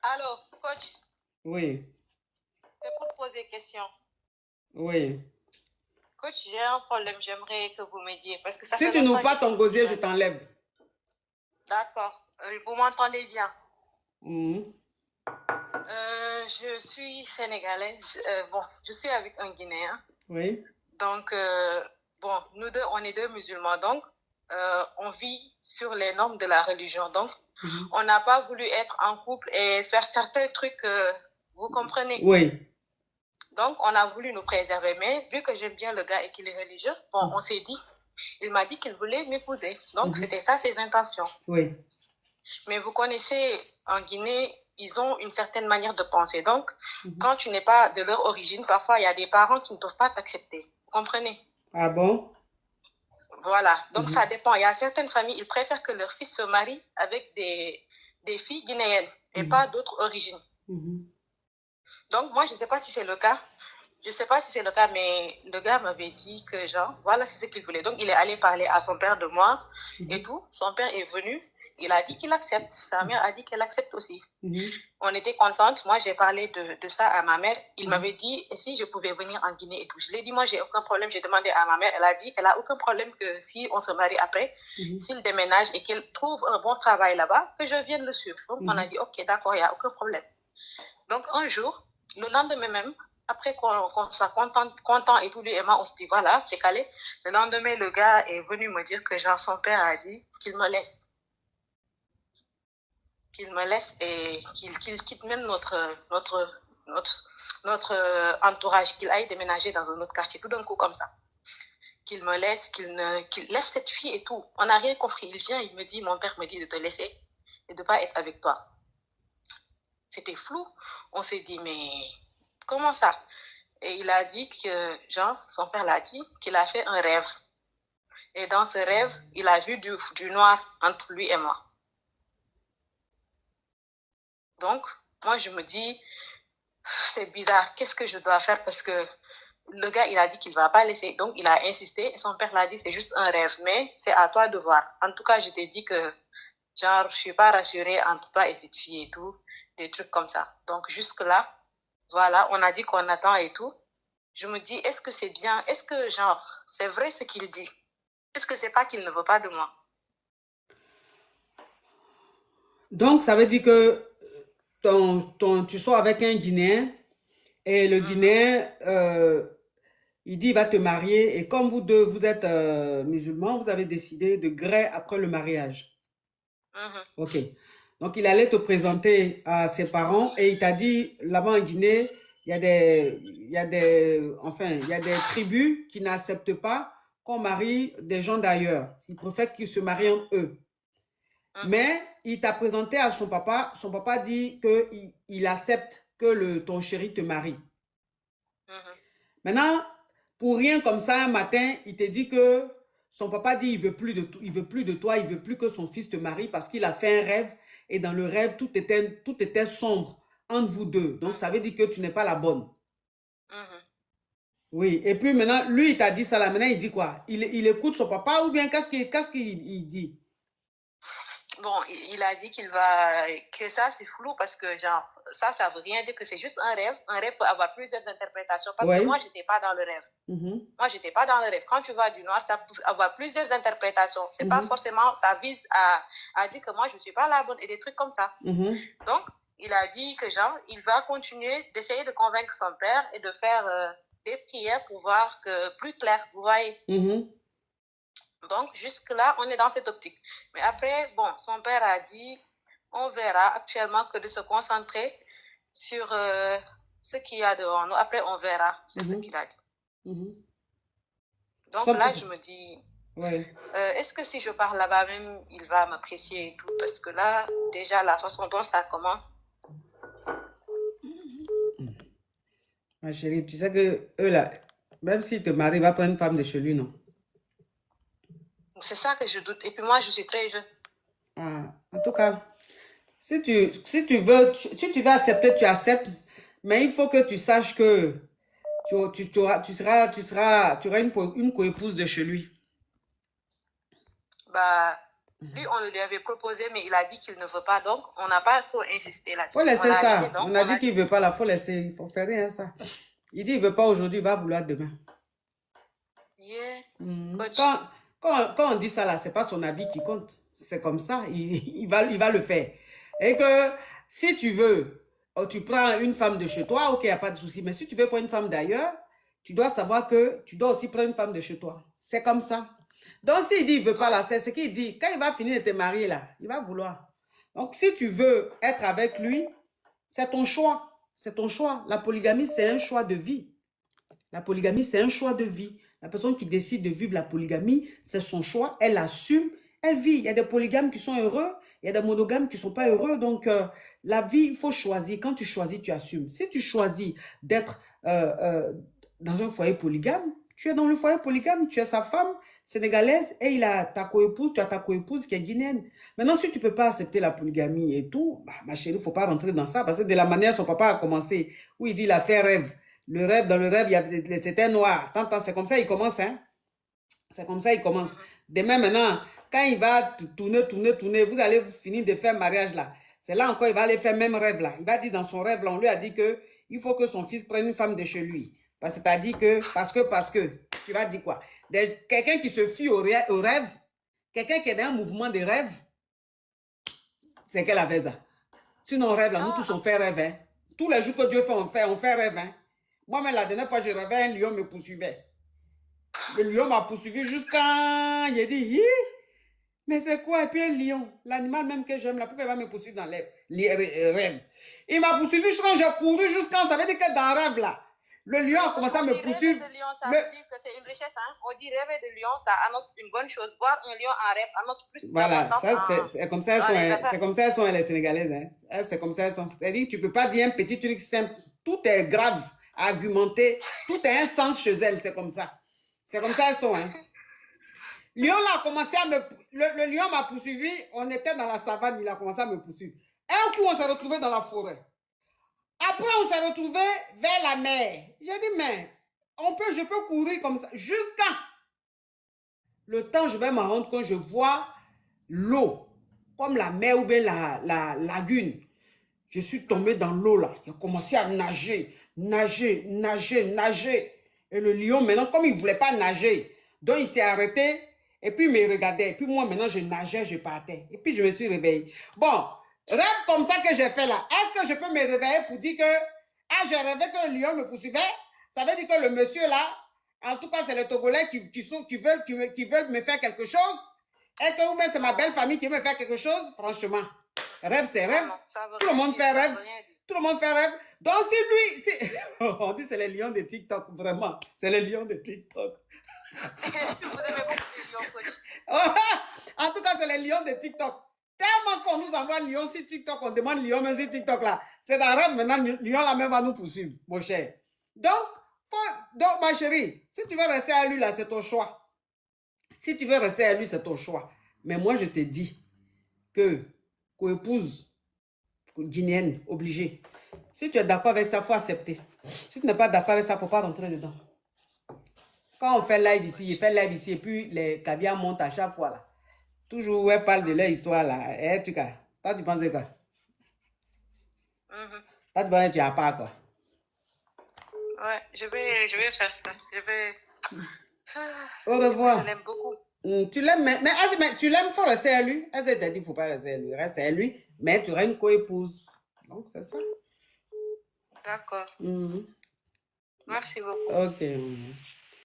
Alors, coach, Oui, c'est pour poser question. oui. Coach, j'ai un problème, j'aimerais que vous m'aidiez parce que ça Si fait tu n'ouvres longtemps que pas je suis ton venue gosier, je vers vous. t'enlève. D'accord, vous m'entendez bien. Mhm. Je suis sénégalaise. Bon, je suis avec un Guinéen. Oui. Donc, bon, nous deux, on est deux musulmans. Donc, on vit sur les normes de la religion. Donc, Mhm. on n'a pas voulu être en couple et faire certains trucs, vous comprenez. Oui. Donc, on a voulu nous préserver. Mais vu que j'aime bien le gars et qu'il est religieux, bon, on s'est dit, il m'a dit qu'il voulait m'épouser. Donc, Mhm. c'était ça ses intentions. Oui. Mais vous connaissez, en Guinée, ils ont une certaine manière de penser. Donc, Mhm. quand tu n'es pas de leur origine, parfois, il y a des parents qui ne peuvent pas t'accepter. Vous comprenez? Ah bon? Voilà. Donc, ça Mhm. dépend. Il y a certaines familles, ils préfèrent que leur fils se marie avec des filles guinéennes et Mhm. pas d'autres origines. Mhm. Donc, moi, je ne sais pas si c'est le cas. Je ne sais pas si c'est le cas, mais le gars m'avait dit que, genre, voilà, c'est ce qu'il voulait. Donc, il est allé parler à son père de moi et Mhm. tout. Son père est venu. Il a dit qu'il accepte. Sa mère a dit qu'elle accepte aussi. Mhm. On était contente. Moi, j'ai parlé de ça à ma mère. Il Mhm. m'avait dit si je pouvais venir en Guinée et tout. Je lui ai dit, moi, j'ai aucun problème. J'ai demandé à ma mère. Elle a dit qu'elle a aucun problème que si on se marie après, Mhm. s'il déménage et qu'il trouve un bon travail là-bas, que je vienne le suivre. Donc, on a Mhm. dit, OK, d'accord, il n'y a aucun problème. Donc, un jour, le lendemain même, après qu'on soit content et tout, lui et moi, on se dit, voilà, c'est calé. Le lendemain, le gars est venu me dire que genre, son père a dit qu'il me laisse. Qu'il me laisse et qu'il quitte même notre entourage, qu'il aille déménager dans un autre quartier, tout d'un coup comme ça. Qu'il me laisse, qu'il laisse cette fille et tout. On n'a rien compris. Il vient, il me dit, mon père me dit de te laisser et de ne pas être avec toi. C'était flou. On s'est dit, mais comment ça? Et il a dit que, genre, son père l'a dit, qu'il a fait un rêve. Et dans ce rêve, il a vu du noir entre lui et moi. Donc, moi, je me dis, c'est bizarre, qu'est-ce que je dois faire parce que le gars, il a dit qu'il ne va pas laisser. Donc, il a insisté et son père l'a dit, c'est juste un rêve, mais c'est à toi de voir. En tout cas, je t'ai dit que, genre, je ne suis pas rassurée entre toi et cette fille et tout, des trucs comme ça. Donc, jusque-là, voilà, on a dit qu'on attend et tout. Je me dis, est-ce que c'est bien? Est-ce que, genre, c'est vrai ce qu'il dit? Est-ce que c'est pas qu'il ne veut pas de moi? Donc, ça veut dire que tu sors avec un Guinéen et le Mhm, Guinéen, il dit il va te marier et comme vous deux, vous êtes musulmans, vous avez décidé de gré après le mariage. mhm, Ok. Donc, il allait te présenter à ses parents et il t'a dit, là-bas en Guinée, enfin, il y a des tribus qui n'acceptent pas qu'on marie des gens d'ailleurs. Ils préfèrent qu'ils se marient mhm, entre eux. mhm, Mais il t'a présenté à son papa. Son papa dit qu'il accepte que ton chéri te marie. mhm, Maintenant, pour rien comme ça, un matin, il te dit que son papa dit il veut plus de toi, il veut plus que son fils te marie parce qu'il a fait un rêve et dans le rêve, tout était sombre entre vous deux. Donc, ça veut dire que tu n'es pas la bonne. mhm. Oui, et puis maintenant, lui, il t'a dit ça là. Maintenant, il dit quoi? Il écoute son papa ou bien qu'est-ce qu'il il dit? Bon, il a dit qu'il va, que ça c'est flou parce que genre, ça veut rien dire que c'est juste un rêve. Un rêve peut avoir plusieurs interprétations parce que moi, Oui. j'étais pas dans le rêve. Mhm, Moi, j'étais pas dans le rêve. Quand tu vois du noir, ça peut avoir plusieurs interprétations. C'est pas mhm, forcément, ça vise à dire que moi, je suis pas la bonne et des trucs comme ça. mhm, Donc, il a dit que genre, il va continuer d'essayer de convaincre son père et de faire des prières pour voir que plus clair, vous voyez. mhm. Donc, jusque-là, on est dans cette optique. Mais après, bon, son père a dit, on verra actuellement que de se concentrer sur ce qu'il y a devant nous. Après, on verra. C'est ce Mhm, qu'il a dit. mhm. Donc Sans- là, je me dis, Ouais. est-ce que si je pars là-bas même, il va m'apprécier et tout? Parce que là, déjà, la façon dont ça commence, Ma chérie, tu sais que eux là, même s'ils te marient, il va prendre une femme de chez lui, non? c'est ça que je doute. Et puis moi, je suis très jeune. Ah, en tout cas, si tu veux, si tu veux accepter, tu acceptes. Mais il faut que tu saches que tu auras une coépouse de chez lui. Bah, Lui, on le lui avait proposé, mais il a dit qu'il ne veut pas. Donc, on n'a pas trop insisté là-dessus. Faut laisser On a ça. laissé, donc, On a dit qu'il ne veut pas là. Faut laisser. Il faut faire rien ça. Il dit il ne veut pas aujourd'hui, il va vouloir demain. Yeah. Quand, Coach. quand on dit ça là, c'est pas son avis qui compte. C'est comme ça. Il va le faire. Et que si tu veux, tu prends une femme de chez toi, ok, il n'y a pas de souci. Mais si tu veux prendre une femme d'ailleurs, tu dois savoir que tu dois aussi prendre une femme de chez toi. C'est comme ça. Donc, s'il dit qu'il ne veut pas la c'est ce qu'il dit. Quand il va finir de te marier là, il va vouloir. Donc, si tu veux être avec lui, c'est ton choix. C'est ton choix. La polygamie, c'est un choix de vie. La polygamie, c'est un choix de vie. La personne qui décide de vivre la polygamie, c'est son choix. Elle assume, elle vit. Il y a des polygames qui sont heureux, il y a des monogames qui ne sont pas heureux. Donc, la vie, il faut choisir. Quand tu choisis, tu assumes. Si tu choisis d'être dans un foyer polygame, tu es dans le foyer polygame, tu es sa femme sénégalaise et il a ta coépouse, tu as ta coépouse qui est guinéenne. Maintenant, si tu ne peux pas accepter la polygamie et tout, bah, ma chérie, il ne faut pas rentrer dans ça parce que de la manière son papa a commencé, où il dit il a fait rêve. Le rêve, dans le rêve, c'était noir. C'est comme ça il commence, hein. C'est comme ça il commence. Demain, maintenant, quand il va tourner, vous allez finir de faire mariage là. C'est là encore, il va aller faire même rêve là. Il va dire dans son rêve là, on lui a dit que il faut que son fils prenne une femme de chez lui. C'est-à-dire que, parce que, tu vas dire quoi? Quelqu'un qui se fie au rêve, quelqu'un qui est dans un mouvement de rêve, c'est qu'elle avait ça. Sinon, on rêve là, nous tous on fait rêve, hein. Tous les jours que Dieu fait, on fait rêve, hein. Moi-même, la dernière fois, je rêvais, un lion me poursuivait. Le lion m'a poursuivi jusqu'à... J'ai dit, hi, mais c'est quoi? Et puis un lion, l'animal même que j'aime, là, pourquoi il va me poursuivre dans les rêves? Il m'a poursuivi jusqu'à j'ai couru jusqu'à... Ça veut dire que dans le rêve, là, le lion a commencé à me poursuivre. Rêver de lion, ça veut dire que c'est une richesse, hein? On dit rêver de lion, ça annonce une bonne chose. Voir un lion en rêve annonce plus voilà, d'importance. C'est comme ça elles sont les Sénégalaises. Hein. C'est comme ça elles sont. C'est-à-dire tu ne peux pas dire un petit truc simple. Tout est grave, argumenté. Tout est un sens chez elles. C'est comme ça. C'est comme ça elles sont. Hein. Lion là a commencé à me... Le lion m'a poursuivi. On était dans la savane. Il a commencé à me poursuivre. Un coup, on s'est retrouvé dans la forêt. Après, on s'est retrouvé vers la mer. J'ai dit, mais je peux courir comme ça. Jusqu'à le temps, je vais m'en rendre compte, je vois l'eau, comme la mer ou bien la lagune. Je suis tombé dans l'eau là. J'ai commencé à nager. Et le lion, maintenant, comme il ne voulait pas nager, donc il s'est arrêté et puis il me regardait. Et puis moi, maintenant, je nageais, je partais. Et puis je me suis réveillée. Bon, rêve comme ça que j'ai fait là. Est-ce que je peux me réveiller pour dire que j'ai rêvé que le lion me poursuivait? Ça veut dire que le monsieur là, en tout cas, c'est les Togolais qui veulent me faire quelque chose. Et que c'est ma belle famille qui veut me faire quelque chose. Franchement, rêve, c'est rêve. Tout le monde fait rêve. Tout le monde fait rêve. Donc, si lui... on dit c'est les lions de TikTok, vraiment. C'est les lions de TikTok. Vous aimez beaucoup les lions, coach. En tout cas, c'est les lions de TikTok. Tellement qu'on nous envoie lion sur TikTok, on demande lion même sur TikTok là. C'est dans rêve maintenant, lion là même va nous poursuivre, mon cher. Donc, ma chérie, si tu veux rester à lui là, c'est ton choix. Si tu veux rester à lui, c'est ton choix. Mais moi, je te dis que épouse guinéenne, obligée. Si tu es d'accord avec ça, il faut accepter. Si tu n'es pas d'accord avec ça, il ne faut pas rentrer dedans. Quand on fait live ici, il fait live ici, et puis les caviars montent à chaque fois là. Toujours, où elle parle de leur histoire là. Eh, tu cas, toi, tu penses quoi? Toi, tu penses que tu n'as pas quoi? Ouais, je vais faire ça. Je vais... Au revoir. Je l'aime beaucoup. Tu l'aimes, mais tu l'aimes, il faut rester à lui. Elle t'a dit, il ne faut pas rester à lui. Reste à lui, mais tu auras une coépouse. Donc, c'est ça. D'accord. Merci beaucoup. Ok.